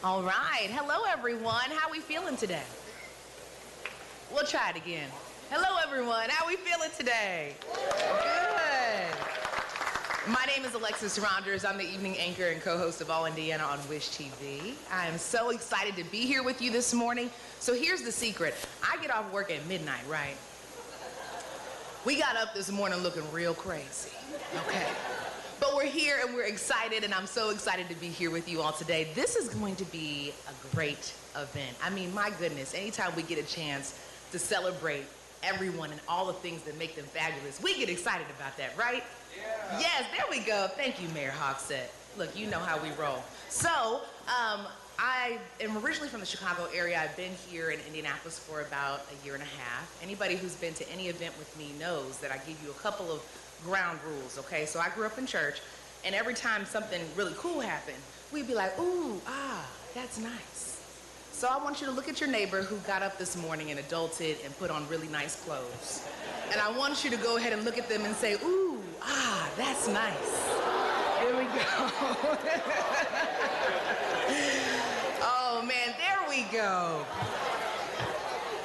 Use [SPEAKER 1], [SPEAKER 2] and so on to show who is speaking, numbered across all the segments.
[SPEAKER 1] All right. Hello, everyone. How we feeling today? We'll try it again. Hello, everyone. How we feeling today? Good. My name is Alexis Rogers. I'm the evening anchor and co-host of All Indiana on Wish TV. I am so excited to be here with you this morning. So here's the secret. I get off work at midnight, right? We got up this morning looking real crazy, okay? But we're here and we're excited, and I'm so excited to be here with you all today. This is going to be a great event. I mean, my goodness, anytime we get a chance to celebrate everyone and all the things that make them fabulous, we get excited about that, right? Yeah. Yes, there we go. Thank you, Mayor Hogsett. Look, you know how we roll. So, I am originally from the Chicago area. I've been here in Indianapolis for about a year and a half. Anybody who's been to any event with me knows that I give you a couple of ground rules, okay? So I grew up in church, and every time something really cool happened, we'd be like, ooh, that's nice. So I want you to look at your neighbor who got up this morning and adulted and put on really nice clothes. And I want you to go ahead and look at them and say, ooh, that's nice. There we go. Oh man, there we go.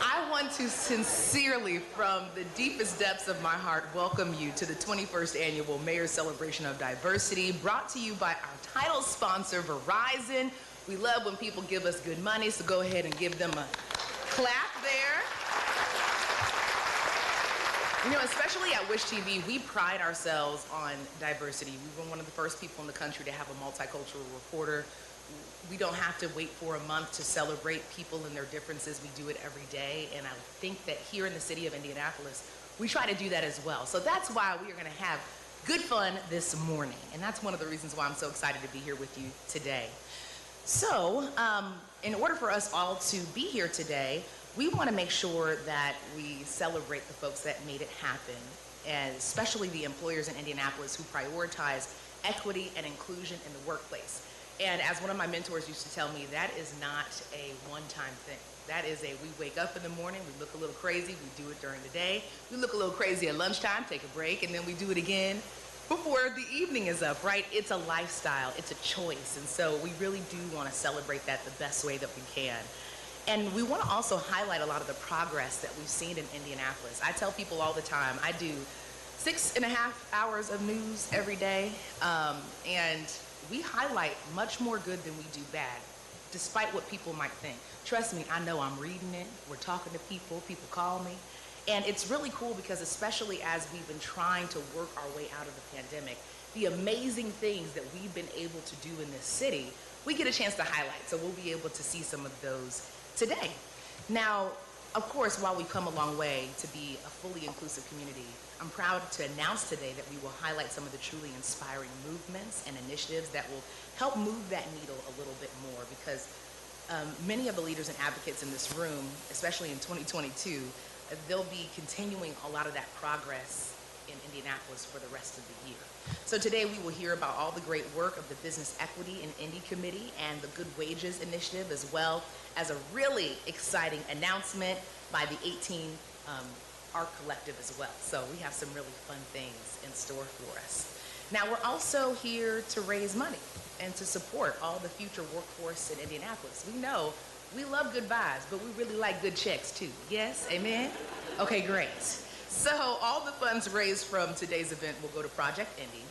[SPEAKER 1] I want to sincerely, from the deepest depths of my heart, welcome you to the 21st Annual Mayor's Celebration of Diversity, brought to you by our title sponsor, Verizon. We love when people give us good money, so go ahead and give them a clap there. You know, especially at Wish TV, we pride ourselves on diversity. We were one of the first people in the country to have a multicultural reporter. We don't have to wait for a month to celebrate people and their differences. We do it every day, and I think that here in the city of Indianapolis, we try to do that as well. So that's why we are going to have good fun this morning, and that's one of the reasons why I'm so excited to be here with you today. So, in order for us all to be here today, we want to make sure that we celebrate the folks that made it happen, and especially the employers in Indianapolis who prioritize equity and inclusion in the workplace. And as one of my mentors used to tell me, that is not a one-time thing. That is we wake up in the morning, we look a little crazy, we do it during the day, we look a little crazy at lunchtime, take a break, and then we do it again before the evening is up, right? It's a lifestyle, it's a choice, and so we really do want to celebrate that the best way that we can. And we want to also highlight a lot of the progress that we've seen in Indianapolis. I tell people all the time, I do 6.5 hours of news every day, and we highlight much more good than we do bad, despite what people might think. Trust me, I know I'm reading it, we're talking to people, people call me. And it's really cool because especially as we've been trying to work our way out of the pandemic, the amazing things that we've been able to do in this city, we get a chance to highlight. So we'll be able to see some of those today. Now, of course, while we've come a long way to be a fully inclusive community, I'm proud to announce today that we will highlight some of the truly inspiring movements and initiatives that will help move that needle a little bit more, because many of the leaders and advocates in this room, especially in 2022, they'll be continuing a lot of that progress in Indianapolis for the rest of the year. So today we will hear about all the great work of the Business Equity and Indy Committee and the Good Wages Initiative, as well as a really exciting announcement by the 18 Art Collective as well. So we have some really fun things in store for us. Now we're also here to raise money and to support all the future workforce in Indianapolis. We know we love good vibes, but we really like good checks too. Yes? Amen? Okay, great. So all the funds raised from today's event will go to Project Indy,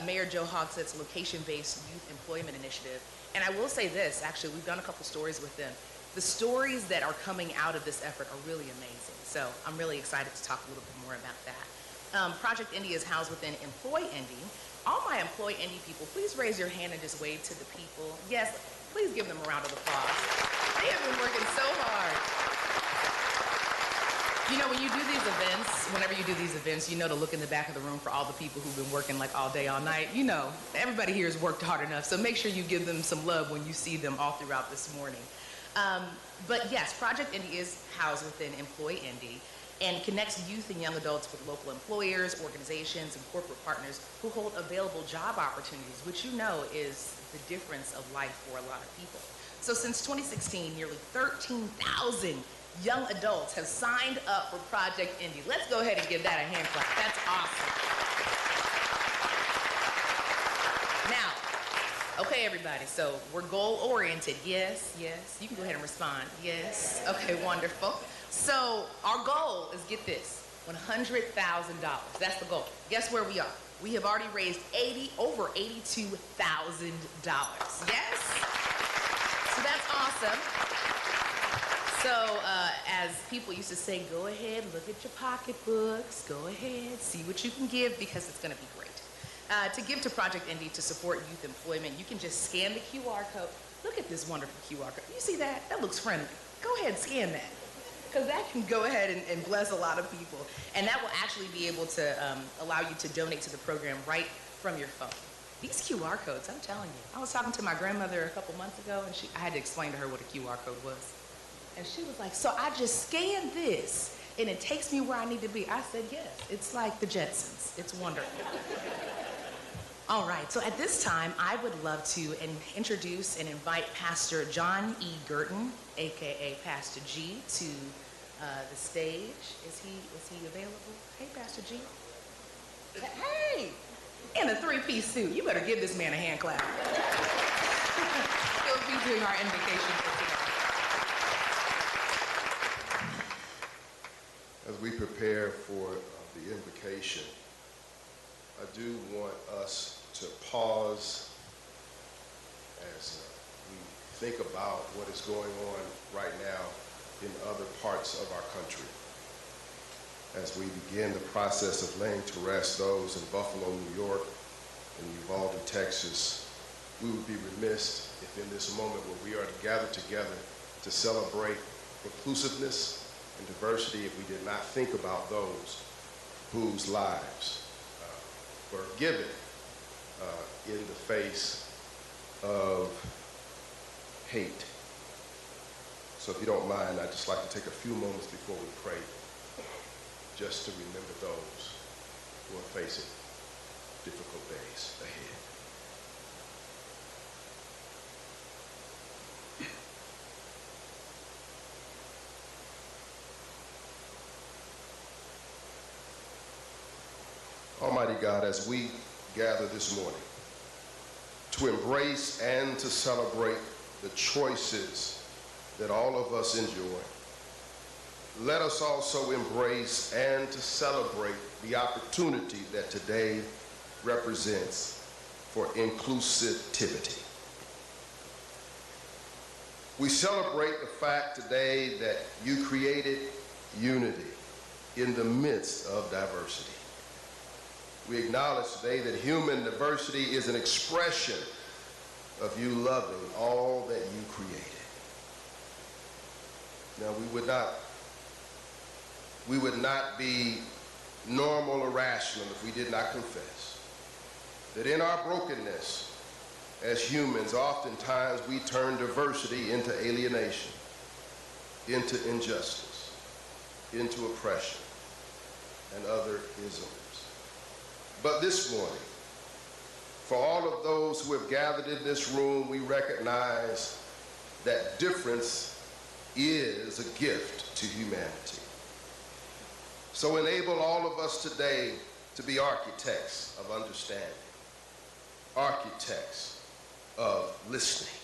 [SPEAKER 1] Mayor Joe Hogsett's location-based youth employment initiative. And I will say this, actually, we've done a couple stories with them. The stories that are coming out of this effort are really amazing. So I'm really excited to talk a little bit more about that. Project Indy is housed within Employ Indy. All my Employ Indy people, please raise your hand and just wave to the people. Yes, please give them a round of applause. They have been working so hard. You know, when you do these events, whenever you do these events, you know to look in the back of the room for all the people who've been working like all day, all night. You know, everybody here has worked hard enough, so make sure you give them some love when you see them all throughout this morning. But yes, Project Indy is housed within Employ Indy and connects youth and young adults with local employers, organizations, and corporate partners who hold available job opportunities, which you know is the difference of life for a lot of people. So since 2016, nearly 13,000 young adults have signed up for Project Indy. Let's go ahead and give that a hand clap. That's awesome. Now, okay, Okay, everybody, so we're goal-oriented. Yes, yes. You can go ahead and respond. Yes. Okay, wonderful. So our goal is, get this, $100,000. That's the goal. Guess where we are? We have already raised over $82,000. Yes? So that's awesome. So as people used to say, go ahead, look at your pocketbooks. Go ahead, see what you can give, because it's going to be great. To give to Project Indy to support youth employment, you can just scan the QR code. Look at this wonderful QR code. You see that? That looks friendly. Go ahead and scan that, because that can go ahead and bless a lot of people. And that will actually be able to allow you to donate to the program right from your phone. These QR codes, I'm telling you. I was talking to my grandmother a couple months ago, and I had to explain to her what a QR code was. And she was like, so I just scanned this, and it takes me where I need to be. I said, yes, it's like the Jetsons. It's wonderful. All right, so at this time, I would love to introduce and invite Pastor John E. Gurton, AKA Pastor G, to the stage. Is he available? Hey, Pastor G. Hey, in a three-piece suit. You better give this man a hand clap. He'll be doing our invocation for today.
[SPEAKER 2] As we prepare for the invocation, I do want us to pause as we think about what is going on right now in other parts of our country. As we begin the process of laying to rest those in Buffalo, New York, and Uvalde, Texas, we would be remiss if in this moment where we are gathered together to celebrate inclusiveness and diversity, if we did not think about those whose lives were given in the face of hate. So if you don't mind, I'd just like to take a few moments before we pray just to remember those who are facing difficult days ahead. Almighty God, as we gather this morning to embrace and to celebrate the choices that all of us enjoy, let us also embrace and to celebrate the opportunity that today represents for inclusivity. We celebrate the fact today that you created unity in the midst of diversity. We acknowledge today that human diversity is an expression of you loving all that you created. Now, we would not be normal or rational if we did not confess that in our brokenness as humans, oftentimes we turn diversity into alienation, into injustice, into oppression, and other isms. But this morning, for all of those who have gathered in this room, we recognize that difference is a gift to humanity. So enable all of us today to be architects of understanding, architects of listening,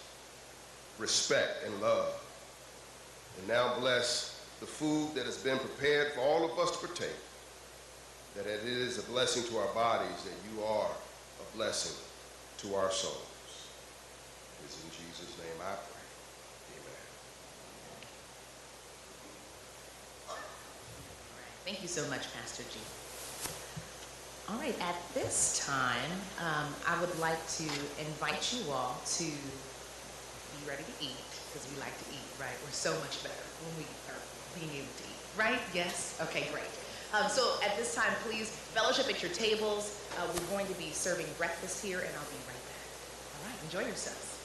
[SPEAKER 2] respect, and love. And now bless the food that has been prepared for all of us to partake, that it is a blessing to our bodies, that you are a blessing to our souls. It's in Jesus' name I pray. Amen.
[SPEAKER 1] Thank you so much, Pastor G. All right, at this time, I would like to invite you all to be ready to eat, because we like to eat, right? We're so much better when we are being able to eat, right? Yes? Okay, great. So at this time, please fellowship at your tables. We're going to be serving breakfast here, and I'll be right back. All right, enjoy yourselves.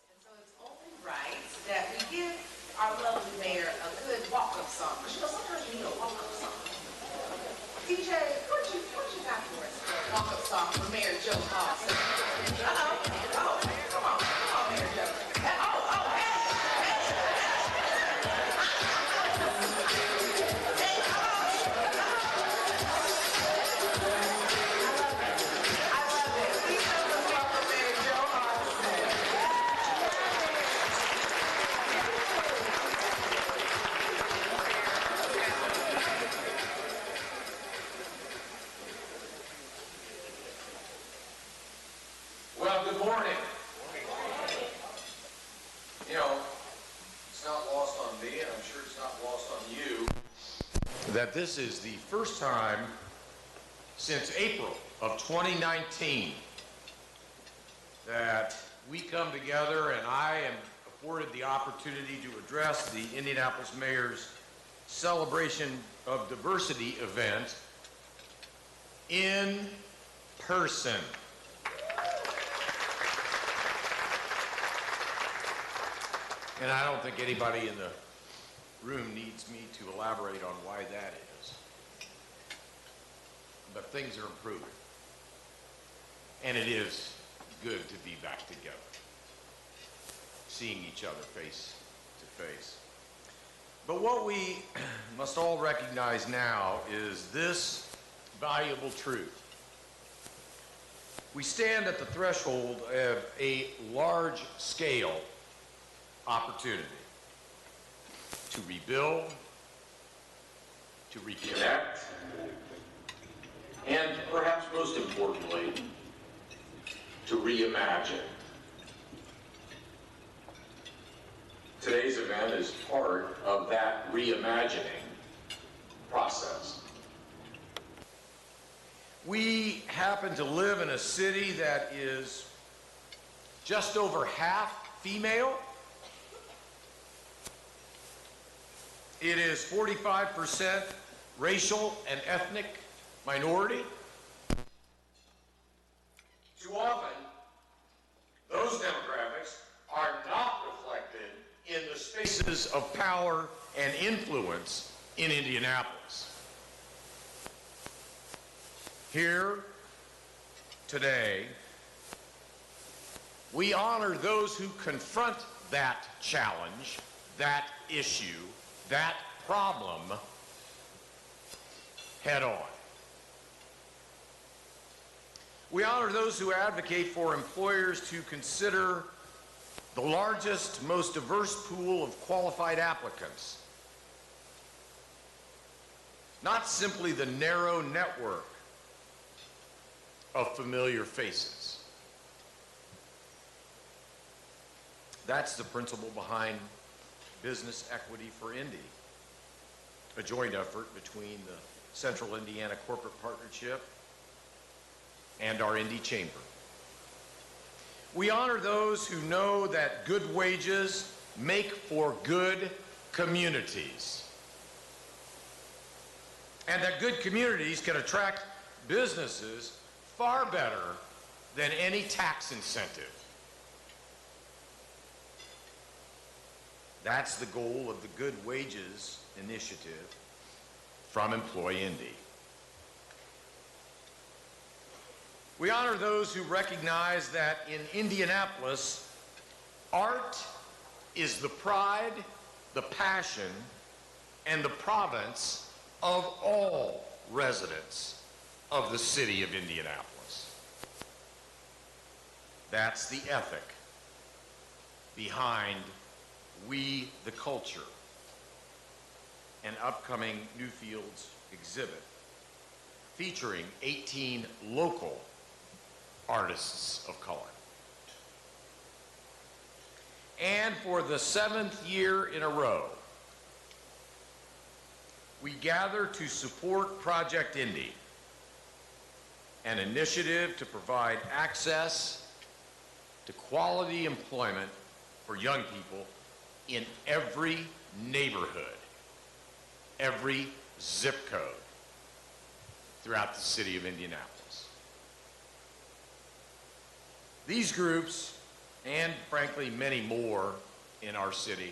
[SPEAKER 1] And so it's only right that we give our lovely mayor a good walk-up song. Because, you know, sometimes you need a walk-up song. DJ, what you got for us? A walk-up song for Mayor Joe Austin. Oh, come on, Mayor Joe.
[SPEAKER 3] that this is the first time since April of 2019 that we come together and I am afforded the opportunity to address the Indianapolis Mayor's Celebration of Diversity event in person. And I don't think anybody in the room needs me to elaborate on why that is. But things are improving. And it is good to be back together, seeing each other face to face. But what we must all recognize now is this valuable truth. We stand at the threshold of a large-scale opportunity to rebuild, to reconnect, and perhaps most importantly, to reimagine. Today's event is part of that reimagining process. We happen to live in a city that is just over half female. It is 45% racial and ethnic minority. Too often, those demographics are not reflected in the spaces of power and influence in Indianapolis. Here, today, we honor those who confront that challenge, that issue, that problem head on. We honor those who advocate for employers to consider the largest, most diverse pool of qualified applicants, not simply the narrow network of familiar faces. That's the principle behind Business Equity for Indy, a joint effort between the Central Indiana Corporate Partnership and our Indy Chamber. We honor those who know that good wages make for good communities, and that good communities can attract businesses far better than any tax incentive. That's the goal of the Good Wages Initiative from Employ Indy. We honor those who recognize that in Indianapolis, art is the pride, the passion, and the province of all residents of the city of Indianapolis. That's the ethic behind We the Culture, an upcoming Newfields exhibit featuring 18 local artists of color. And for the 7th year in a row, we gather to support Project Indy, an initiative to provide access to quality employment for young people in every neighborhood, every zip code throughout the city of Indianapolis. These groups, and frankly many more in our city,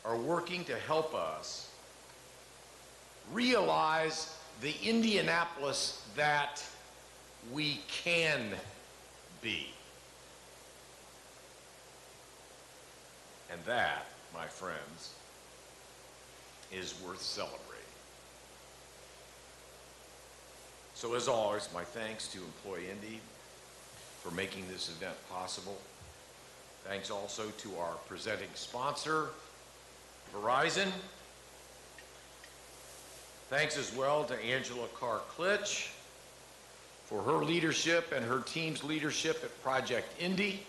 [SPEAKER 3] are working to help us realize the Indianapolis that we can be. And that, my friends, is worth celebrating. So as always, my thanks to Employ Indy for making this event possible. Thanks also to our presenting sponsor, Verizon. Thanks as well to Angela Carr-Klitsch for her leadership and her team's leadership at Project Indy.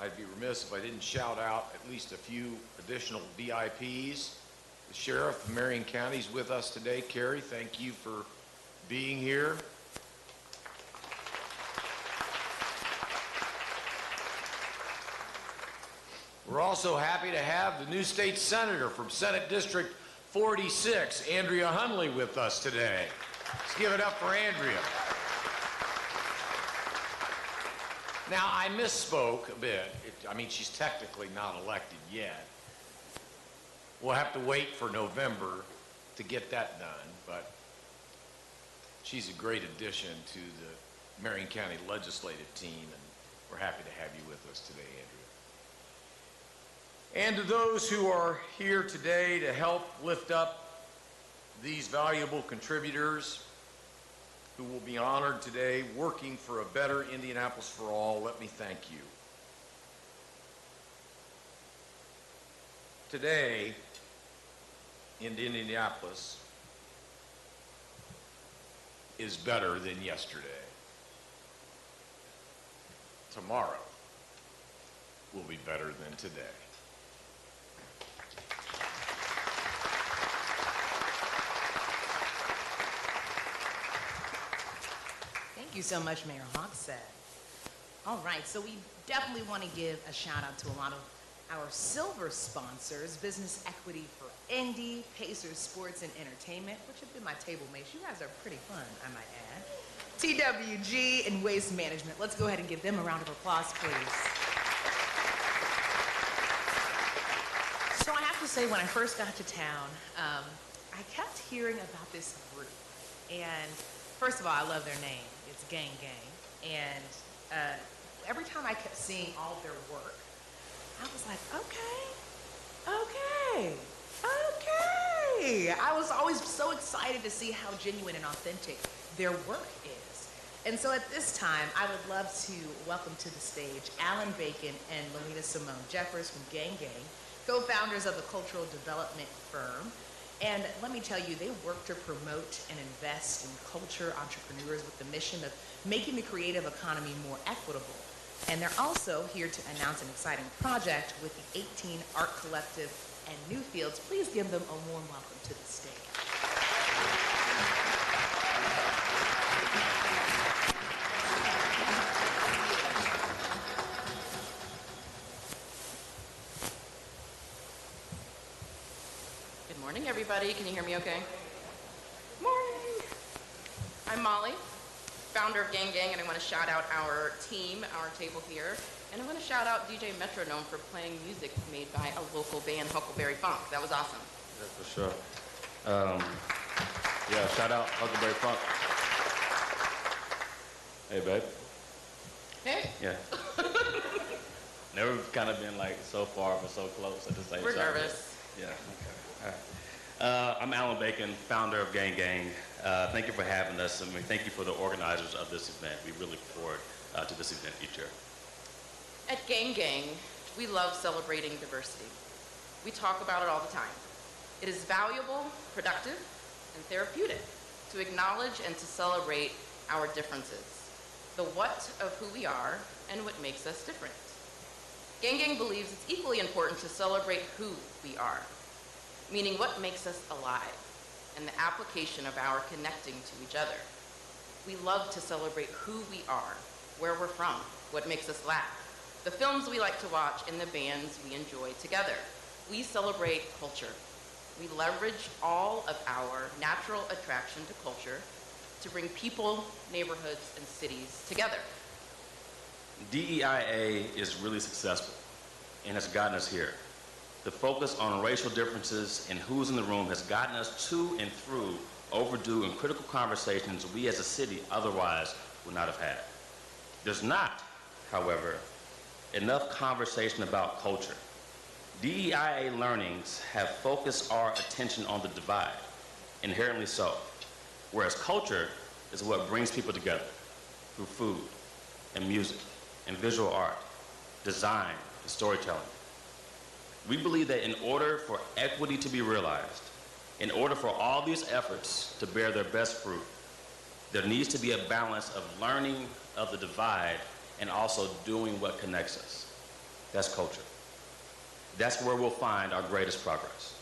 [SPEAKER 3] I'd be remiss if I didn't shout out at least a few additional VIPs The Sheriff of Marion County is with us today. Carrie, thank you for being here. We're also happy to have the new state senator from Senate District 46, Andrea Hundley, with us today. Let's give it up for Andrea. Now, I misspoke a bit. I mean, she's technically not elected yet. We'll have to wait for November to get that done, but she's a great addition to the Marion County legislative team, and we're happy to have you with us today, Andrea. And to those who are here today to help lift up these valuable contributors who will be honored today working for a better Indianapolis for all, let me thank you. Today in Indianapolis is better than yesterday. Tomorrow will be better than today.
[SPEAKER 1] Thank you so much, Mayor Hogsett. All right, so we definitely want to give a shout out to a lot of our silver sponsors, Business Equity for Indy, Pacers Sports and Entertainment, which have been my table mates. You guys are pretty fun, I might add. TWG and Waste Management. Let's go ahead and give them a round of applause, please. So I have to say, when I first got to town, I kept hearing about this group. And first of all, I love their name. It's Gang Gang. And every time I kept seeing all of their work, I was like, okay. I was always so excited to see how genuine and authentic their work is. And so at this time, I would love to welcome to the stage Alan Bacon and Lolita Simone Jeffers from Gang Gang, co-founders of the cultural development firm. And let me tell you, they work to promote and invest in culture entrepreneurs with the mission of making the creative economy more equitable. And they're also here to announce an exciting project with the 18 Art Collective and Newfields. Please give them a warm welcome to the stage.
[SPEAKER 4] Good morning, everybody. Can you hear me okay? Morning. I'm Molly, founder of Gang Gang, and I want to shout out our team, our table here. And I want to shout out DJ Metronome for playing music made by a local band, Huckleberry Funk. That was awesome.
[SPEAKER 5] Yeah, for sure. Yeah, shout out Huckleberry Funk. Hey, babe.
[SPEAKER 4] Hey.
[SPEAKER 5] Yeah. Never kind of been like so far but so close at the same time.
[SPEAKER 4] We're nervous.
[SPEAKER 5] Yeah. Okay. All right. I'm Alan Bacon, founder of Gang Gang. Thank you for having us. I mean, thank you for the organizers of this event. We really look forward to this event each year.
[SPEAKER 4] At Gang Gang, we love celebrating diversity. We talk about it all the time. It is valuable, productive, and therapeutic to acknowledge and to celebrate our differences, the what of who we are and what makes us different. Gang Gang believes it's equally important to celebrate who we are, meaning what makes us alive, and the application of our connecting to each other. We love to celebrate who we are, where we're from, what makes us laugh, the films we like to watch, and the bands we enjoy together. We celebrate culture. We leverage all of our natural attraction to culture to bring people, neighborhoods, and cities together.
[SPEAKER 5] DEIA is really successful and has gotten us here. The focus on racial differences and who's in the room has gotten us to and through overdue and critical conversations we as a city otherwise would not have had. There's not, however, enough conversation about culture. DEIA learnings have focused our attention on the divide, inherently so, whereas culture is what brings people together through food and music and visual art, design and storytelling. We believe that in order for equity to be realized, in order for all these efforts to bear their best fruit, there needs to be a balance of learning of the divide and also doing what connects us. That's culture. That's where we'll find our greatest progress.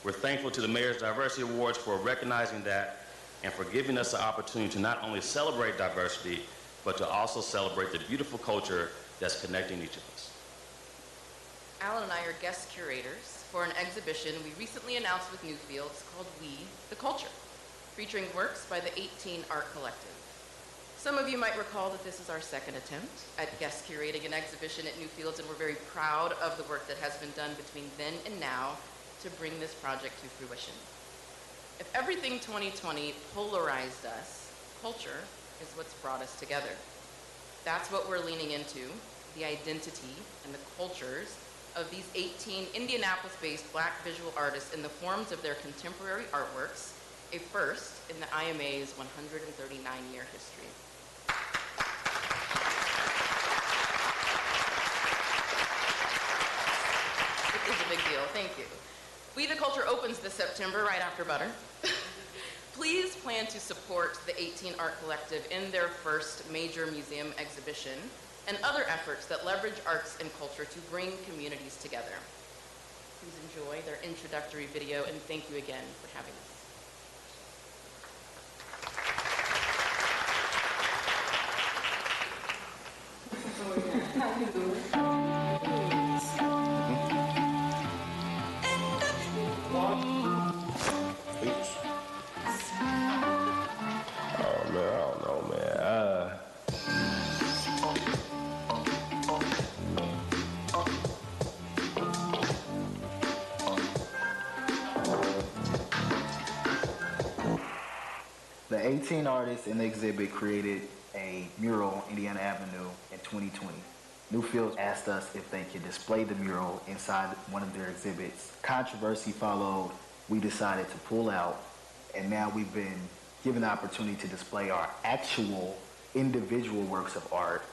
[SPEAKER 5] We're thankful to the Mayor's Diversity Awards for recognizing that and for giving us the opportunity to not only celebrate diversity, but to also celebrate the beautiful culture that's connecting each of us.
[SPEAKER 4] Alan and I are guest curators for an exhibition we recently announced with Newfields called We, the Culture, featuring works by the 18 Art Collective. Some of you might recall that this is our second attempt at guest curating an exhibition at Newfields, and we're very proud of the work that has been done between then and now to bring this project to fruition. If everything 2020 polarized us, culture is what's brought us together. That's what we're leaning into, the identity and the cultures of these 18 Indianapolis-based Black visual artists in the forms of their contemporary artworks, a first in the IMA's 139-year history. It is a big deal, thank you. We the Culture opens this September right after Butter. Please plan to support the 18 Art Collective in their first major museum exhibition and other efforts that leverage arts and culture to bring communities together. Please enjoy their introductory video, and thank you again for having us.
[SPEAKER 6] The 18 artists in the exhibit created a mural on Indiana Avenue in 2020. Newfields asked us if they could display the mural inside one of their exhibits. Controversy followed. We decided to pull out, and now we've been given the opportunity to display our actual individual works of art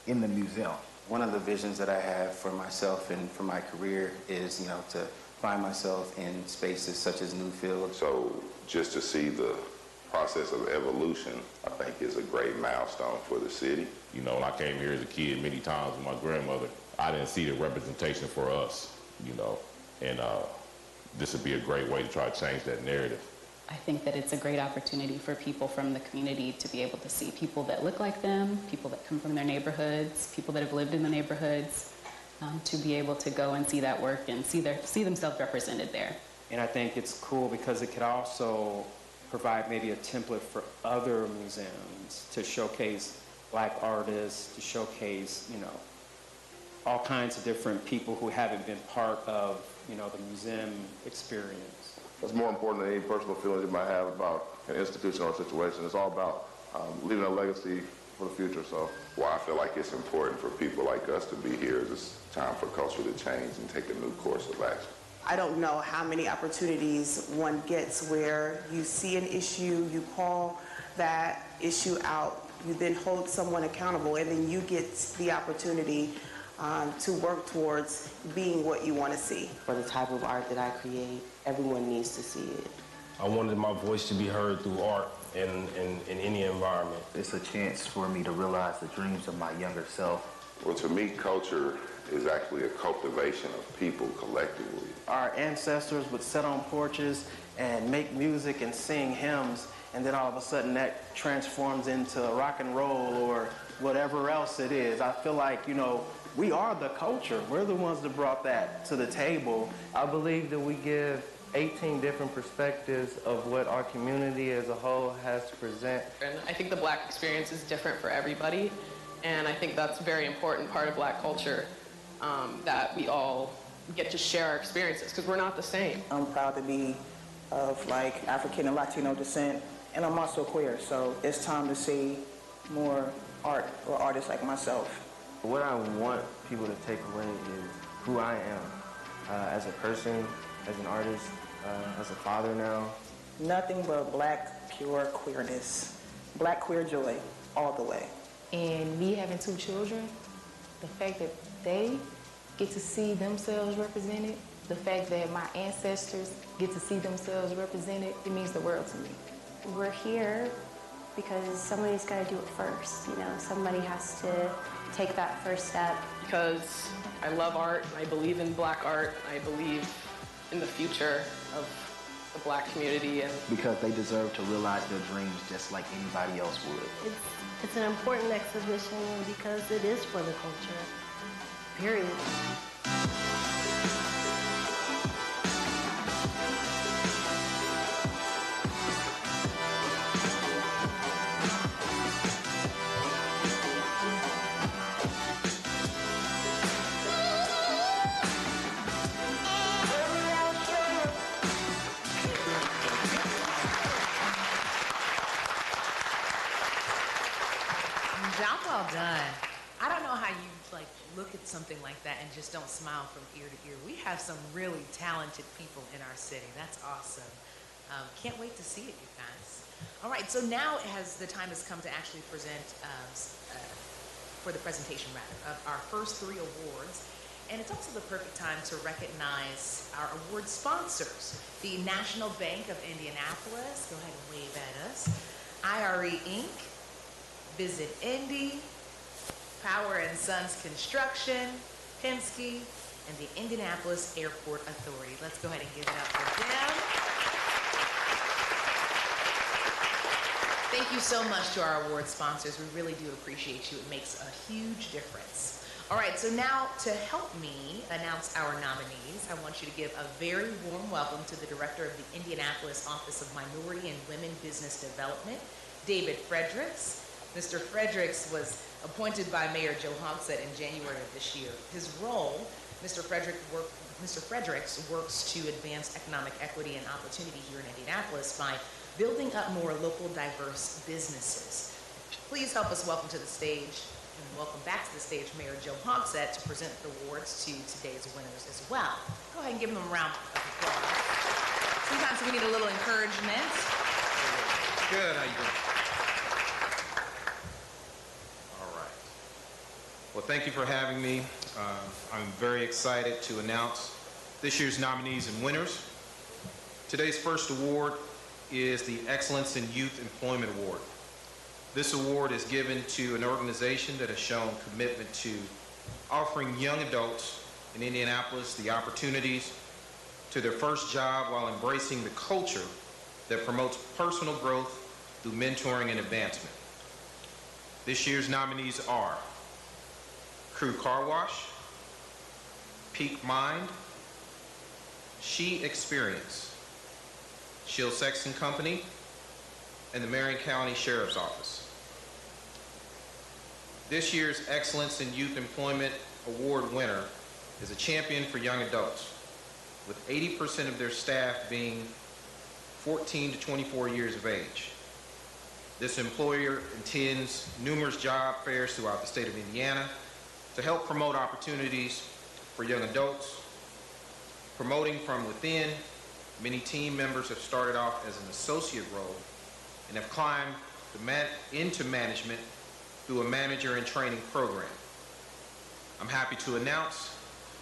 [SPEAKER 6] in the museum.
[SPEAKER 7] One of the visions that I have for myself and for my career is, to find myself in spaces such as Newfields.
[SPEAKER 8] So just to see the process of evolution, I think, is a great milestone for the city.
[SPEAKER 9] When I came here as a kid many times with my grandmother, I didn't see the representation for us, and this would be a great way to try to change that narrative.
[SPEAKER 10] I think that it's a great opportunity for people from the community to be able to see people that look like them, people that come from their neighborhoods, people that have lived in the neighborhoods, to be able to go and see that work and see themselves represented there.
[SPEAKER 11] And I think it's cool because it could also provide maybe a template for other museums to showcase Black artists, to showcase, all kinds of different people who haven't been part of, the museum experience.
[SPEAKER 12] That's more important than any personal feelings you might have about an institution or a situation. It's all about leaving a legacy for the future. So,
[SPEAKER 8] Why I feel like it's important for people like us to be here is it's time for culture to change and take a new course of action.
[SPEAKER 13] I don't know how many opportunities one gets where you see an issue, you call that issue out, you then hold someone accountable, and then you get the opportunity to work towards being what you want to see.
[SPEAKER 14] For the type of art that I create, everyone needs to see it.
[SPEAKER 15] I wanted my voice to be heard through art in any environment.
[SPEAKER 6] It's a chance for me to realize the dreams of my younger self.
[SPEAKER 8] Well, to me, culture is actually a cultivation of people collectively.
[SPEAKER 11] Our ancestors would sit on porches and make music and sing hymns, and then all of a sudden that transforms into rock and roll or whatever else it is. I feel like, we are the culture. We're the ones that brought that to the table.
[SPEAKER 16] I believe that we give 18 different perspectives of what our community as a whole has to present.
[SPEAKER 17] And I think the Black experience is different for everybody, and I think that's a very important part of Black culture, that we all get to share our experiences, because we're not the same.
[SPEAKER 13] I'm proud to be of African and Latino descent, and I'm also queer, so it's time to see more art or artists like myself.
[SPEAKER 16] What I want people to take away is who I am as a person, as an artist, as a father now.
[SPEAKER 13] Nothing but Black pure queerness. Black queer joy, all the way.
[SPEAKER 18] And me having 2 children, the fact that they get to see themselves represented, the fact that my ancestors get to see themselves represented, it means the world to me.
[SPEAKER 19] We're here because somebody's got to do it first, Somebody has to take that first step.
[SPEAKER 17] Because I love art, I believe in Black art, I believe in the future of the Black community. And
[SPEAKER 6] Because they deserve to realize their dreams just like anybody else would.
[SPEAKER 20] It's an important exhibition because it is for the culture, period.
[SPEAKER 1] Job well done. I don't know how you look at something like that and just don't smile from ear to ear. We have some really talented people in our city. That's awesome. Can't wait to see it, you guys. All right, so now the time has come to actually present for the presentation of our first 3 awards. And it's also the perfect time to recognize our award sponsors. The National Bank of Indianapolis, go ahead and wave at us. IRE Inc., Visit Indy, Power & Sons Construction, Penske, and the Indianapolis Airport Authority. Let's go ahead and give it up for them. Thank you so much to our award sponsors. We really do appreciate you. It makes a huge difference. All right, so now to help me announce our nominees, I want you to give a very warm welcome to the Director of the Indianapolis Office of Minority and Women Business Development, David Fredericks. Mr. Fredericks was appointed by Mayor Joe Hogsett in January of this year. His role, Mr. Fredericks works to advance economic equity and opportunity here in Indianapolis by building up more local diverse businesses. Please help us welcome to the stage and welcome back to the stage Mayor Joe Hogsett to present the awards to today's winners as well. Go ahead and give them a round of applause. Sometimes we need a little encouragement.
[SPEAKER 21] Good, how you doing? Well, thank you for having me. I'm very excited to announce this year's nominees and winners. Today's first award is the Excellence in Youth Employment Award. This award is given to an organization that has shown commitment to offering young adults in Indianapolis the opportunities to their first job while embracing the culture that promotes personal growth through mentoring and advancement. This year's nominees are Crew Car Wash, Peak Mind, She Experience, Shield Sexton Company, and the Marion County Sheriff's Office. This year's Excellence in Youth Employment Award winner is a champion for young adults, with 80% of their staff being 14 to 24 years of age. This employer attends numerous job fairs throughout the state of Indiana to help promote opportunities for young adults. Promoting from within, many team members have started off as an associate role and have climbed into management through a manager and training program. I'm happy to announce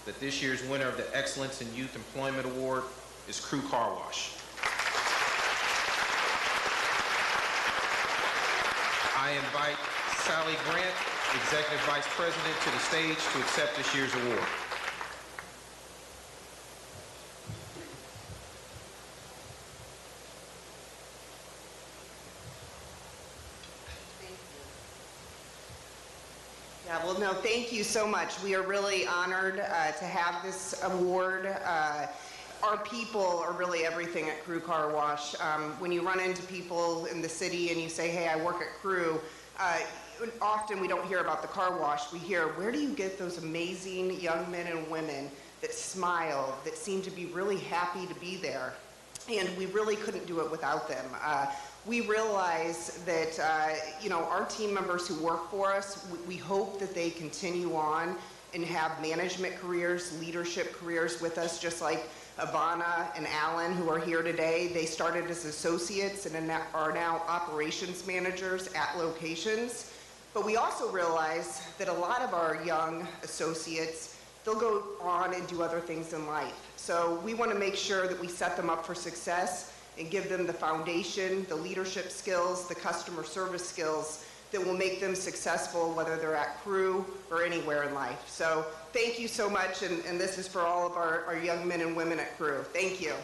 [SPEAKER 21] that this year's winner of the Excellence in Youth Employment Award is Crew Car Wash. I invite Sally Grant, Executive Vice President, to the stage to accept this year's award.
[SPEAKER 22] Yeah, well, no, thank you so much. We are really honored to have this award. Our people are really everything at Crew Car Wash. When you run into people in the city and you say, hey, I work at Crew, often we don't hear about the car wash. We hear, where do you get those amazing young men and women that smile, that seem to be really happy to be there? And we really couldn't do it without them. We realize that our team members who work for us, we hope that they continue on and have management careers, leadership careers with us, just like Ivana and Alan, who are here today. They started as associates and are now operations managers at locations. But we also realize that a lot of our young associates, they'll go on and do other things in life. So we want to make sure that we set them up for success and give them the foundation, the leadership skills, the customer service skills that will make them successful, whether they're at Crew or anywhere in life. So thank you so much, and this is for all of our young men and women at Crew. Thank you.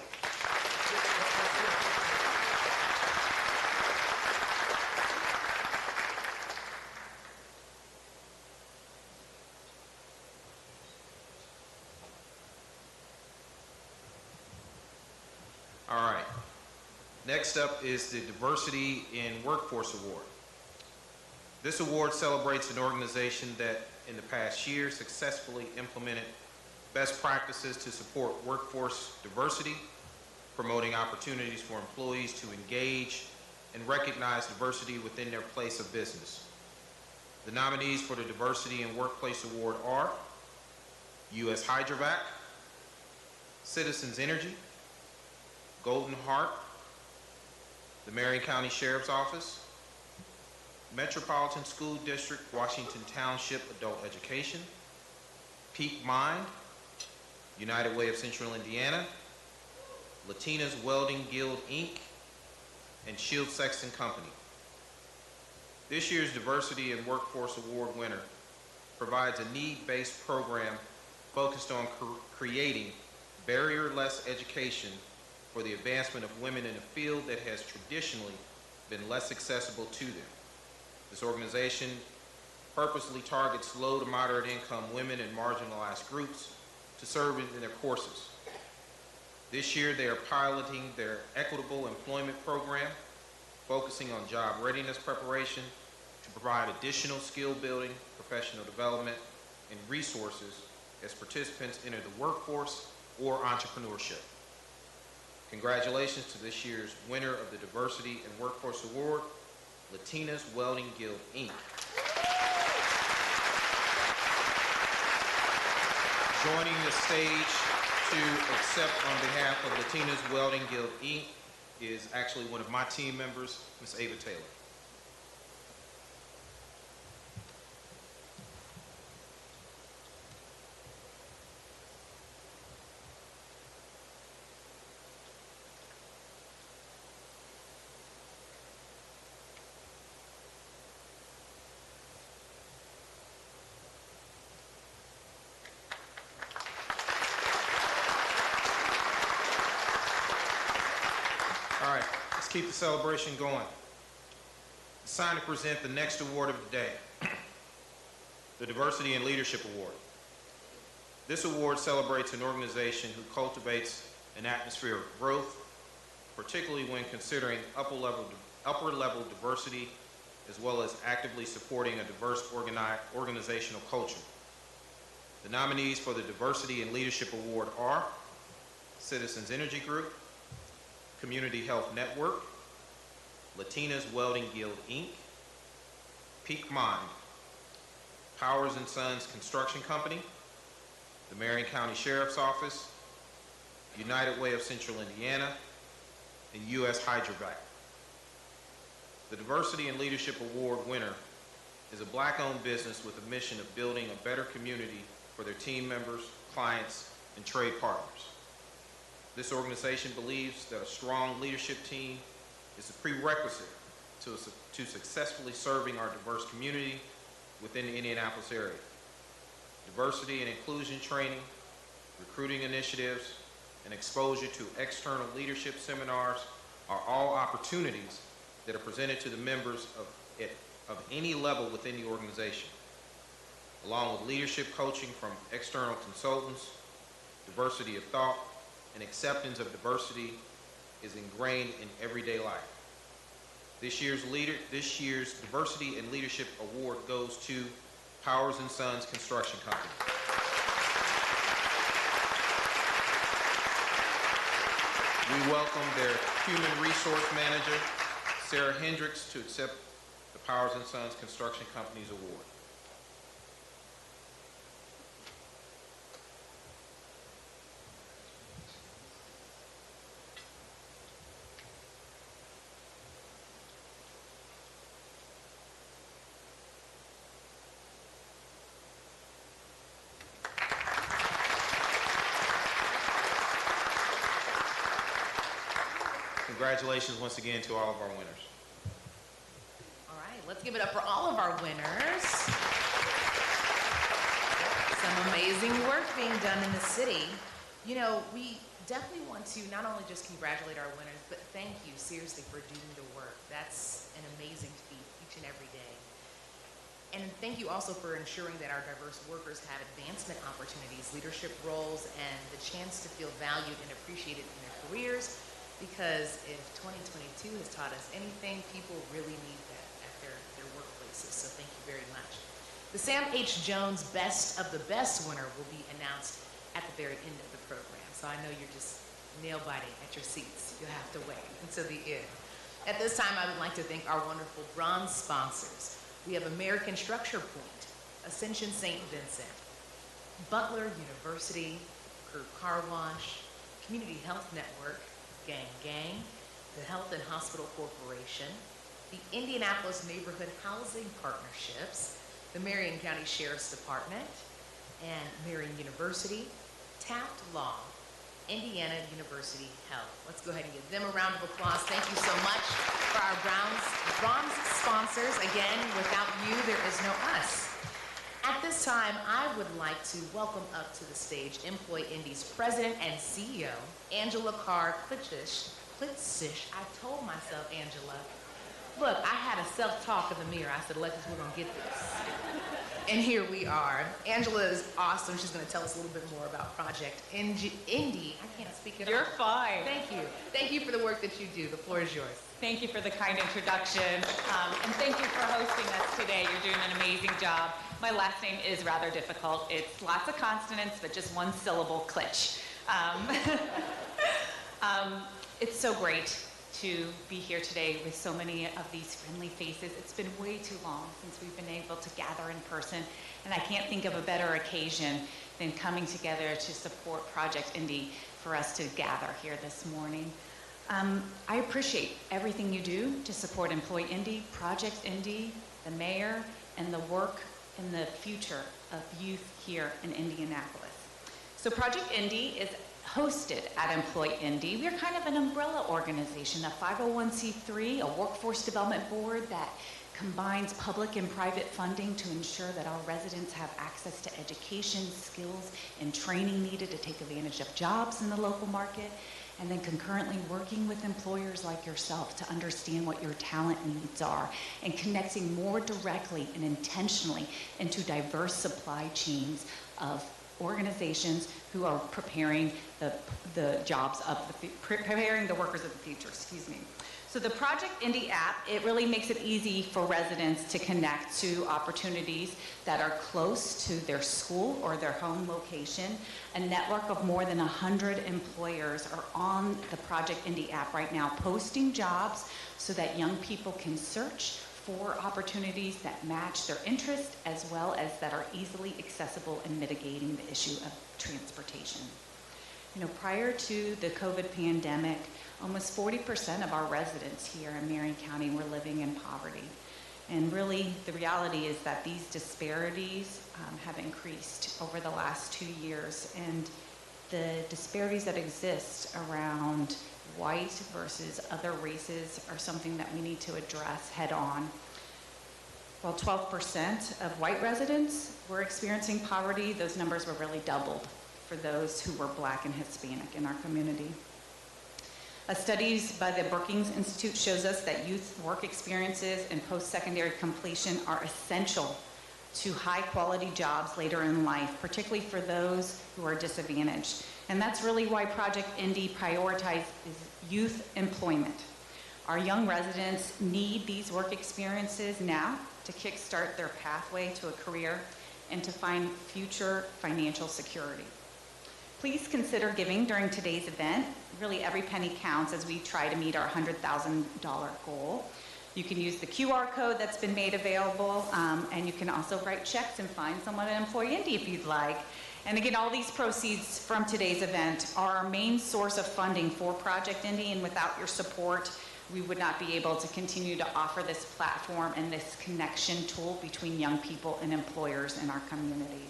[SPEAKER 21] All right. Next up is the Diversity in Workforce Award. This award celebrates an organization that in the past year successfully implemented best practices to support workforce diversity, promoting opportunities for employees to engage and recognize diversity within their place of business. The nominees for the Diversity in Workplace Award are U.S. Hydrovac, Citizens Energy, Golden Heart, the Marion County Sheriff's Office, Metropolitan School District, Washington Township Adult Education, Peak Mind, United Way of Central Indiana, Latinas Welding Guild, Inc., and Shield Sexton Company. This year's Diversity in Workforce Award winner provides a need-based program focused on creating barrier-less education for the advancement of women in a field that has traditionally been less accessible to them. This organization purposely targets low to moderate income women and marginalized groups to serve in their courses. This year they are piloting their equitable employment program, focusing on job readiness preparation to provide additional skill building, professional development, and resources as participants enter the workforce or entrepreneurship. Congratulations to this year's winner of the Diversity in Workforce Award, Latinas Welding Guild, Inc. Joining the stage to accept on behalf of Latinas Welding Guild, Inc. is actually one of my team members, Ms. Ava Taylor. All right, let's keep the celebration going. It's time to present the next award of the day, the Diversity in Leadership Award. This award celebrates an organization who cultivates an atmosphere of growth, particularly when considering upper level diversity, as well as actively supporting a diverse organizational culture. The nominees for the Diversity in Leadership Award are Citizens Energy Group, Community Health Network, Latinas Welding Guild, Inc., Peak Mind, Powers & Sons Construction Company, the Marion County Sheriff's Office, United Way of Central Indiana, and U.S. Hydrovac. The Diversity in Leadership Award winner is a Black-owned business with a mission of building a better community for their team members, clients, and trade partners. This organization believes that a strong leadership team is a prerequisite to successfully serving our diverse community within the Indianapolis area. Diversity and inclusion training, recruiting initiatives, and exposure to external leadership seminars are all opportunities that are presented to the members of any level within the organization. Along with leadership coaching from external consultants, diversity of thought, and acceptance of diversity is ingrained in everyday life. This year's Diversity and Leadership Award goes to Powers & Sons Construction Company. We welcome their Human Resource Manager, Sarah Hendricks, to accept the Powers & Sons Construction Company's award. Congratulations once again to all of our winners.
[SPEAKER 1] All right, Let's give it up for all of our winners. Some amazing work being done in the city. You know, we definitely want to not only just congratulate our winners, but thank you seriously for doing the work. That's an amazing feat each and every day. And thank you also for ensuring that our diverse workers have advancement opportunities, leadership roles, and the chance to feel valued and appreciated in their careers. Because if 2022 has taught us anything, people really need that at their workplaces. So thank you very much. The Sam H. Jones Best of the Best winner will be announced at the very end of the program. So I know you're just nail-biting at your seats. You'll have to wait until the end. At this time, I would like to thank our wonderful bronze sponsors. We have American Structure Point, Ascension St. Vincent, Butler University, Crew Car Wash, Community Health Network, Gang Gang, the Health and Hospital Corporation, the Indianapolis Neighborhood Housing Partnerships, the Marion County Sheriff's Department, and Marion University, Taft Law, Indiana University Health. Let's go ahead and give them a round of applause. Thank you so much for our bronze sponsors. Again, without you, there is no us. At this time, I would like to welcome up to the stage Employ Indy's President and CEO, Angela Carr Klitzisch. I told myself, Angela, look, I had a self-talk in the mirror. I said, Alexis, we're gonna get this. And here we are. Angela is awesome. She's gonna tell us a little bit more about Project Indy. I can't speak at all.
[SPEAKER 2] You're fine.
[SPEAKER 1] Thank you. Thank you for the work that you do. The floor is yours.
[SPEAKER 2] Thank you for the kind introduction, and thank you for hosting us today. You're doing an amazing job. My last name is rather difficult. It's lots of consonants, but just one syllable, Klitsch. It's so great to be here today with so many of these friendly faces. It's been way too long since we've been able to gather in person, and I can't think of a better occasion than coming together to support Project Indy for us to gather here this morning. I appreciate everything you do to support Employ Indy, Project Indy, the mayor, and the work and the future of youth here in Indianapolis. So Project Indy is hosted at Employ Indy. We're kind of an umbrella organization, a 501c3, a workforce development board that combines public and private funding to ensure that our residents have access to education, skills, and training needed to take advantage of jobs in the local market, and then concurrently working with employers like yourself to understand what your talent needs are and connecting more directly and intentionally into diverse supply chains of organizations who are preparing the jobs of preparing the workers of the future, excuse me. So the Project Indy app, it really makes it easy for residents to connect to opportunities that are close to their school or their home location. A network of more than 100 employers are on the Project Indy app right now, posting jobs so that young people can search for opportunities that match their interest as well as that are easily accessible in mitigating the issue of transportation. You know, prior to the COVID pandemic, almost 40% of our residents here in Marion County were living in poverty. And really, the reality is that these disparities have increased over the last 2 years. And the disparities that exist around white versus other races are something that we need to address head on. While 12% of white residents were experiencing poverty, those numbers were really doubled for those who were Black and Hispanic in our community. Studies by the Brookings Institute shows us that youth work experiences and post-secondary completion are essential to high-quality jobs later in life, particularly for those who are disadvantaged. And that's really why Project Indy prioritizes youth employment. Our young residents need these work experiences now to kickstart their pathway to a career and to find future financial security. Please consider giving during today's event. Really, every penny counts as we try to meet our $100,000 goal. You can use the QR code that's been made available, and you can also write checks and find someone at Employ Indy if you'd like. And again, all these proceeds from today's event are our main source of funding for Project Indy, and without your support, we would not be able to continue to offer this platform and this connection tool between young people and employers in our community.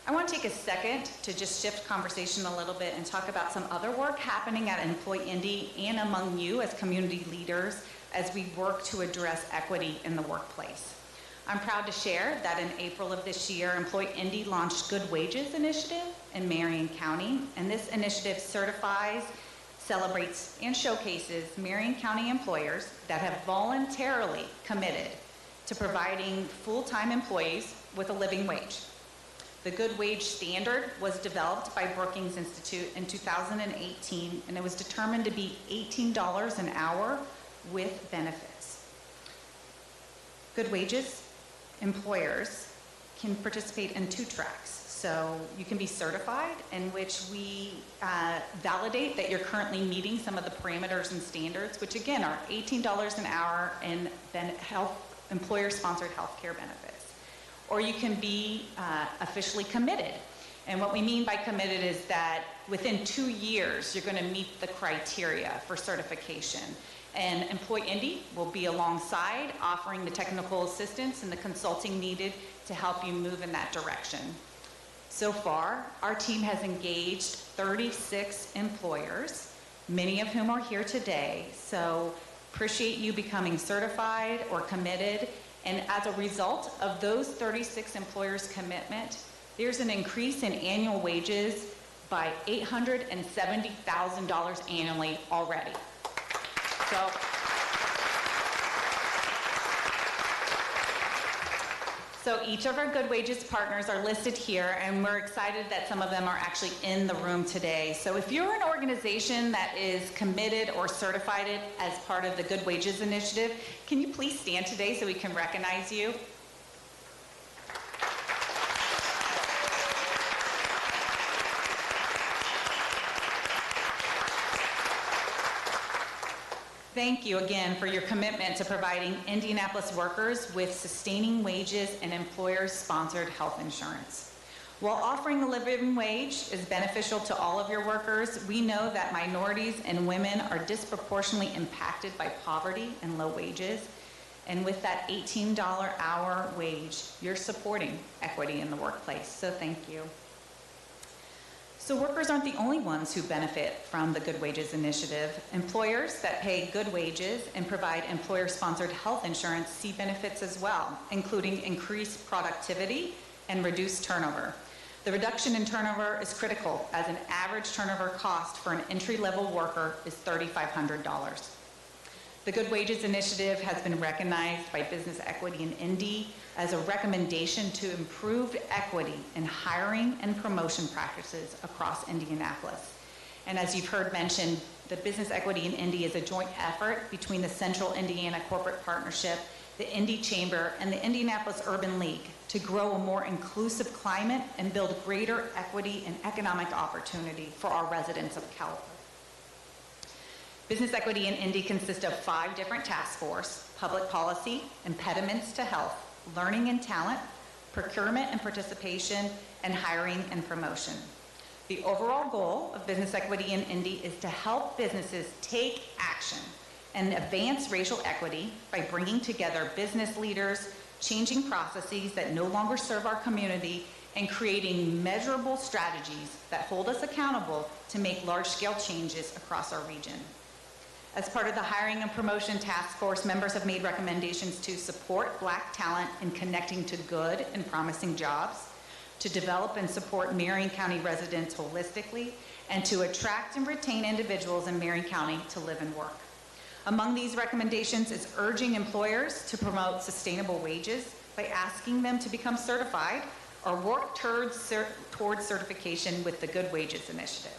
[SPEAKER 2] I want to take a second to just shift conversation a little bit and talk about some other work happening at Employ Indy and among you as community leaders as we work to address equity in the workplace. I'm proud to share that in April of this year, Employ Indy launched Good Wages Initiative in Marion County, and this initiative certifies, celebrates, and showcases Marion County employers that have voluntarily committed to providing full-time employees with a living wage. The Good Wage Standard was developed by Brookings Institute in 2018, and it was determined to be $18 an hour with benefits. Good wages employers can participate in 2 tracks. So you can be certified, in which we validate that you're currently meeting some of the parameters and standards, which again are $18 an hour and then employer-sponsored health care benefits. Or you can be officially committed. And what we mean by committed is that within 2 years, you're going to meet the criteria for certification. And Employ Indy will be alongside, offering the technical assistance and the consulting needed to help you move in that direction. So far, our team has engaged 36 employers, many of whom are here today. So appreciate you becoming certified or committed. And as a result of those 36 employers' commitment, there's an increase in annual wages by $870,000 annually already. So each of our Good Wages partners are listed here, and we're excited that some of them are actually in the room today. So if you're an organization that is committed or certified as part of the Good Wages Initiative, can you please stand today so we can recognize you? Thank you again for your commitment to providing Indianapolis workers with sustaining wages and employer-sponsored health insurance. While offering the living wage is beneficial to all of your workers, we know that minorities and women are disproportionately impacted by poverty and low wages. And with that $18 hour wage, you're supporting equity in the workplace. So thank you. So workers aren't the only ones who benefit from the Good Wages Initiative. Employers that pay good wages and provide employer-sponsored health insurance see benefits as well, including increased productivity and reduced turnover. The reduction in turnover is critical, as an average turnover cost for an entry-level worker is $3,500. The Good Wages Initiative has been recognized by Business Equity in Indy as a recommendation to improve equity in hiring and promotion practices across Indianapolis. And as you've heard mentioned, the Business Equity in Indy is a joint effort between the Central Indiana Corporate Partnership, the Indy Chamber, and the Indianapolis Urban League to grow a more inclusive climate and build greater equity and economic opportunity for our residents of California. Business Equity in Indy consists of 5 different task forces: public policy, impediments to health, learning and talent, procurement and participation, and hiring and promotion. The overall goal of Business Equity in Indy is to help businesses take action and advance racial equity by bringing together business leaders, changing processes that no longer serve our community, and creating measurable strategies that hold us accountable to make large-scale changes across our region. As part of the Hiring and Promotion Task Force, members have made recommendations to support Black talent in connecting to good and promising jobs, to develop and support Marion County residents holistically, and to attract and retain individuals in Marion County to live and work. Among these recommendations is urging employers to promote sustainable wages by asking them to become certified or work towards certification with the Good Wages Initiative.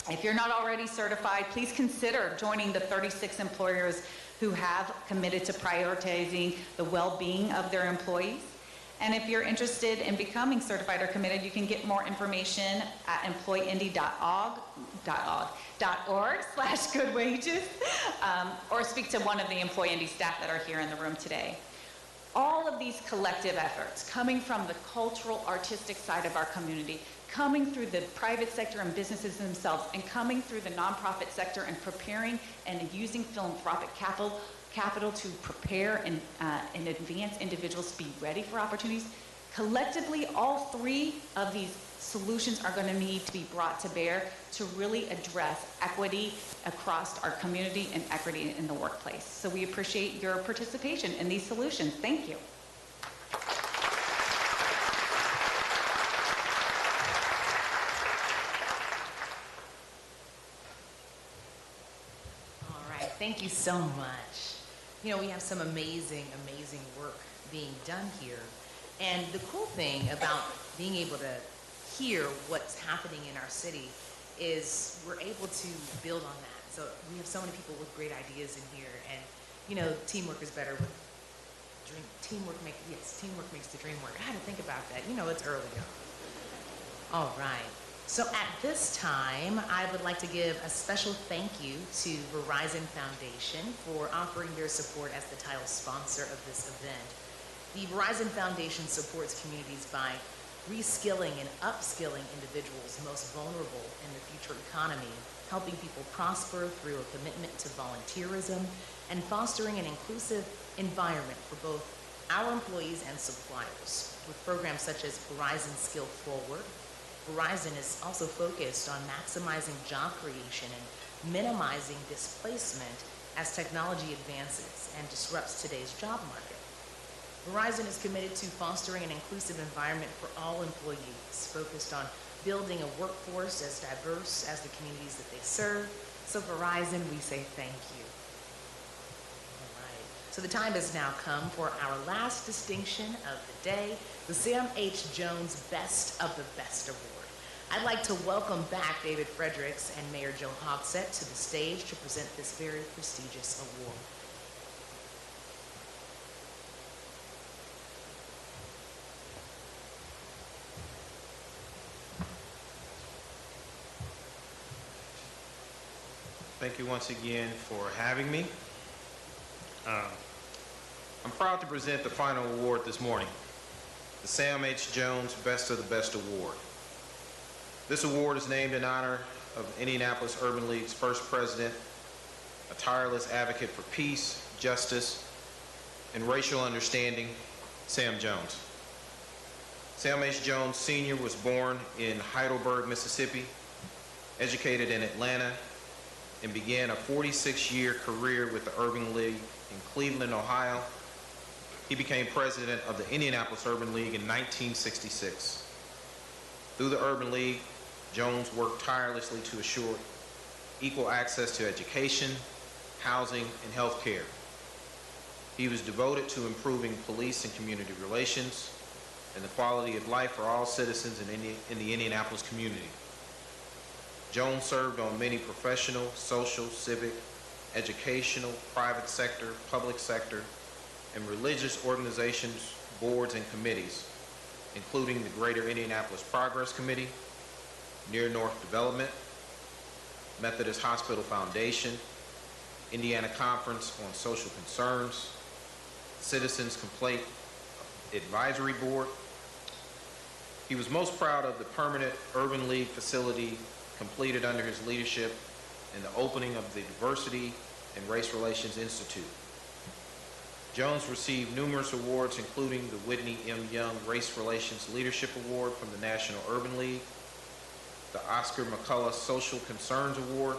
[SPEAKER 2] If you're not already certified, please consider joining the 36 employers who have committed to prioritizing the well-being of their employees. And if you're interested in becoming certified or committed, you can get more information at employindy.org/goodwages, or speak to one of the Employ Indy staff that are here in the room today. All of these collective efforts, coming from the cultural, artistic side of our community, coming through the private sector and businesses themselves, and coming through the nonprofit sector and preparing and using philanthropic capital to prepare and advance individuals to be ready for opportunities. Collectively, all 3 of these solutions are going to need to be brought to bear to really address equity across our community and equity in the workplace. So we appreciate your participation in these solutions. Thank you.
[SPEAKER 1] All right, thank you so much. You know, we have some amazing, amazing work being done here. And the cool thing about being able to hear what's happening in our city is we're able to build on that. So we have so many people with great ideas in here, and you know, teamwork is better with teamwork makes the dream work. I had to think about that. You know, it's early, y'all. All right. So at this time, I would like to give a special thank you to Verizon Foundation for offering their support as the title sponsor of this event. The Verizon Foundation supports communities by reskilling and upskilling individuals most vulnerable in the future economy, helping people prosper through a commitment to volunteerism, and fostering an inclusive environment for both our employees and suppliers. With programs such as Verizon Skill Forward, Verizon is also focused on maximizing job creation and minimizing displacement as technology advances and disrupts today's job market. Verizon is committed to fostering an inclusive environment for all employees, focused on building a workforce as diverse as the communities that they serve. So Verizon, we say thank you. All right. So the time has now come for our last distinction of the day, the Sam H. Jones Best of the Best Award. I'd like to welcome back David Fredericks and Mayor Joe Hogsett to the stage to present this very prestigious award.
[SPEAKER 21] Thank you once again for having me. I'm proud to present the final award this morning, the Sam H. Jones Best of the Best Award. This award is named in honor of Indianapolis Urban League's first president, a tireless advocate for peace, justice, and racial understanding, Sam Jones. Sam H. Jones Sr. was born in Heidelberg, Mississippi, educated in Atlanta, and began a 46-year career with the Urban League in Cleveland, Ohio. He became president of the Indianapolis Urban League in 1966. Through the Urban League, Jones worked tirelessly to assure equal access to education, housing, and health care. He was devoted to improving police and community relations and the quality of life for all citizens in the Indianapolis community. Jones served on many professional, social, civic, educational, private sector, public sector, and religious organizations, boards, and committees, including the Greater Indianapolis Progress Committee, Near North Development, Methodist Hospital Foundation, Indiana Conference on Social Concerns, Citizens Complaint Advisory Board. He was most proud of the permanent Urban League facility completed under his leadership and the opening of the Diversity and Race Relations Institute. Jones received numerous awards, including the Whitney M. Young Race Relations Leadership Award from the National Urban League, the Oscar McCullough Social Concerns Award,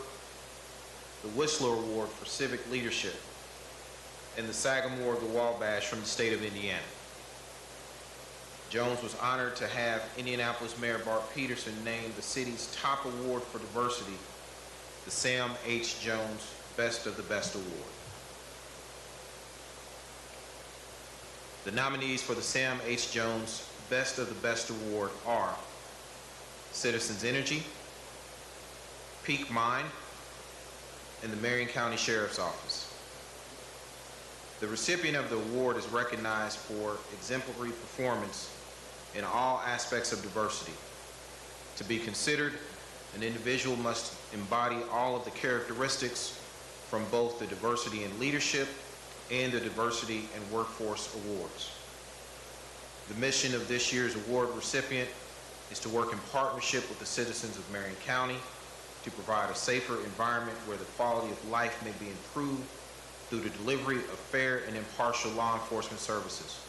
[SPEAKER 21] the Whistler Award for Civic Leadership, and the Sagamore the Wabash from the state of Indiana. Jones was honored to have Indianapolis Mayor Bart Peterson named the city's top award for diversity, the Sam H. Jones Best of the Best Award. The nominees for the Sam H. Jones Best of the Best Award are Citizens Energy, Peak Mind, and the Marion County Sheriff's Office. The recipient of the award is recognized for exemplary performance in all aspects of diversity. To be considered, an individual must embody all of the characteristics from both the Diversity in Leadership and the Diversity and Workforce Awards. The mission of this year's award recipient is to work in partnership with the citizens of Marion County to provide a safer environment where the quality of life may be improved through the delivery of fair and impartial law enforcement services.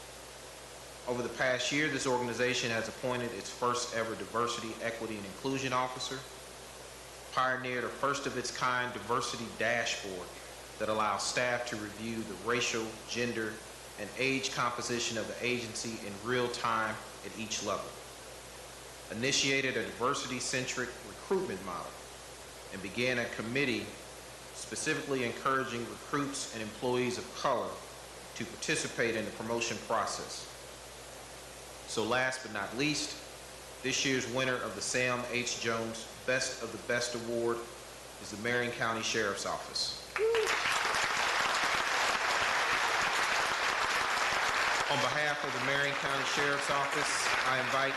[SPEAKER 21] Over the past year, this organization has appointed its first ever diversity, equity, and inclusion officer, pioneered a first-of-its-kind diversity dashboard that allows staff to review the racial, gender, and age composition of the agency in real time at each level, initiated a diversity-centric recruitment model, and began a committee specifically encouraging recruits and employees of color to participate in the promotion process. So last but not least, this year's winner of the Sam H. Jones Best of the Best Award is the Marion County Sheriff's Office. On behalf of the Marion County Sheriff's Office, I invite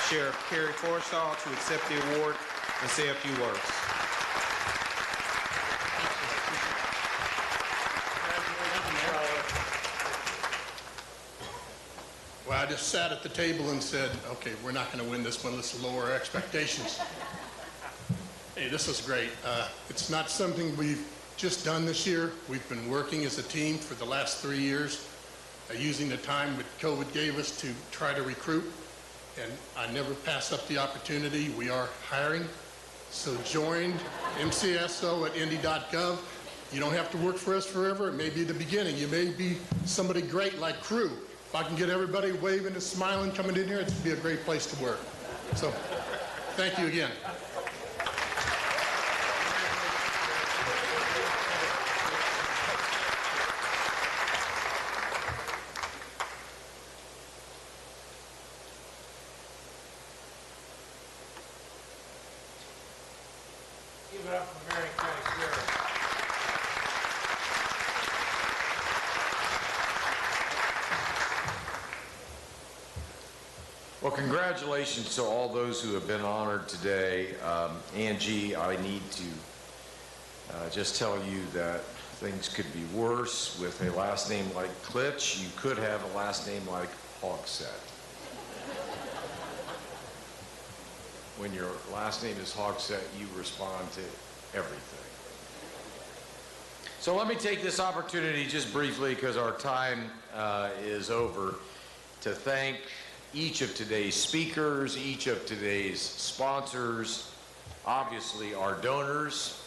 [SPEAKER 21] Sheriff Kerry Forrestal to accept the award and say a few words.
[SPEAKER 3] Well, I just sat at the table and said, okay, we're not going to win this one. Let's lower our expectations. Hey, this is great. It's not something we've just done this year. We've been working as a team for the last 3 years, using the time that COVID gave us to try to recruit. And I never pass up the opportunity. We are hiring. So join MCSO at indy.gov. You don't have to work for us forever. It may be the beginning. You may be somebody great like Crew. If I can get everybody waving and smiling coming in here, it'd be a great place to work. So thank you again.
[SPEAKER 5] Give it up for Marion County Sheriff. Well, congratulations to all those who have been honored today. Angie, I need to just tell you that things could be worse. With a last name like Klitsch, you could have a last name like Hogsett. When your last name is Hogsett, you respond to everything. So let me take this opportunity just briefly, because our time is over, to thank each of today's speakers, each of today's sponsors, obviously our donors,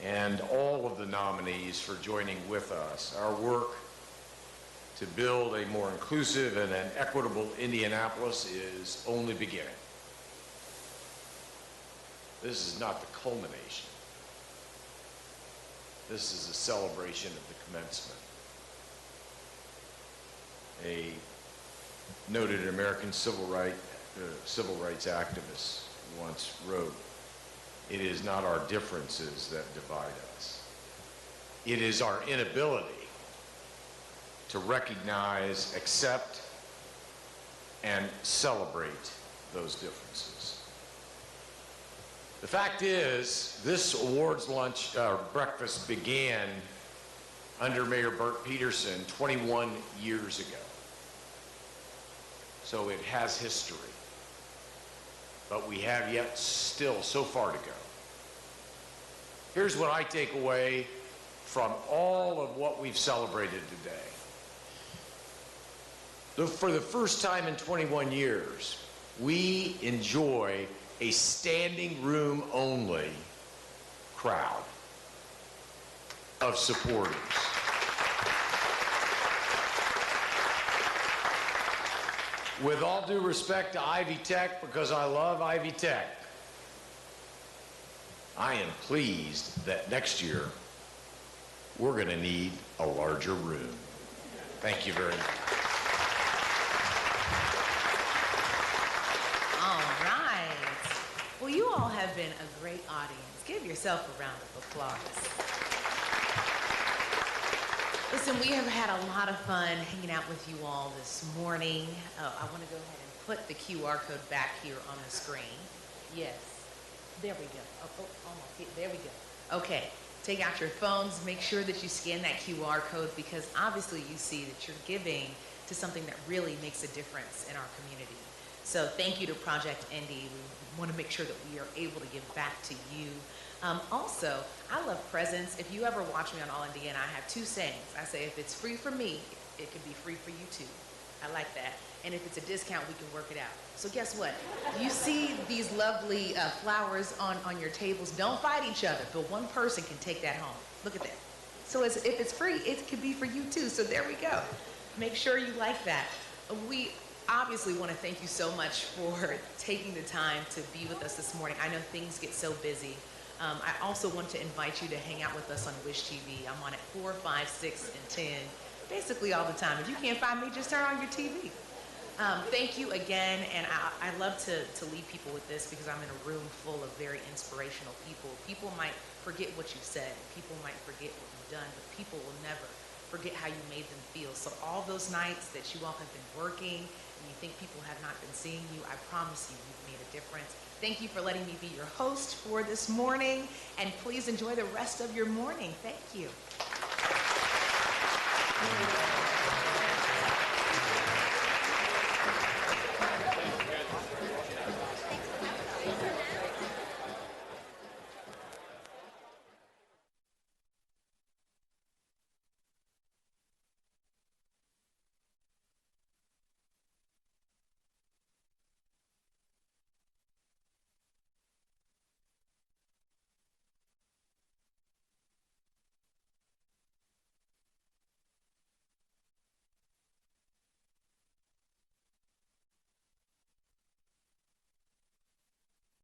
[SPEAKER 5] and all of the nominees for joining with us. Our work to build a more inclusive and an equitable Indianapolis is only beginning. This is not the culmination. This is a celebration of the commencement. A noted American civil rights activist once wrote, "It is not our differences that divide us. It is our inability to recognize, accept, and celebrate those differences." The fact is, this awards breakfast began under Mayor Burt Peterson 21 years ago. So it has history. But we have yet still so far to go. Here's what I take away from all of what we've celebrated today. For the first time in 21 years, we enjoy a standing room only crowd of supporters. With all due respect to Ivy Tech, because I love Ivy Tech, I am pleased that next year we're going to need a larger room. Thank you very much.
[SPEAKER 1] All right. Well, you all have been a great audience. Give yourself a round of applause. Listen, we have had a lot of fun hanging out with you all this morning. I want to go ahead and put the QR code back here on the screen. Yes. There we go. Oh, almost. There we go. Okay. Take out your phones. Make sure that you scan that QR code, because obviously you see that you're giving to something that really makes a difference in our community. So thank you to Project Indy. We want to make sure that we are able to give back to you. Also, I love presents. If you ever watch me on All Indiana, I have two sayings. I say, if it's free for me, it could be free for you too. I like that. And if it's a discount, we can work it out. So guess what? You see these lovely flowers on your tables. Don't fight each other, but one person can take that home. Look at that. So if it's free, it could be for you too. So there we go. Make sure you like that. We obviously want to thank you so much for taking the time to be with us this morning. I know things get so busy. I also want to invite you to hang out with us on Wish TV. I'm on at 4, 5, 6, and 10, basically all the time. If you can't find me, just turn on your TV. Thank you again, and I love to leave people with this because I'm in a room full of very inspirational people. People might forget what you said, people might forget what you've done, but people will never forget how you made them feel. So all those nights that you all have been working and you think people have not been seeing you, I promise you, you've made a difference. Thank you for letting me be your host for this morning, and please enjoy the rest of your morning. Thank you.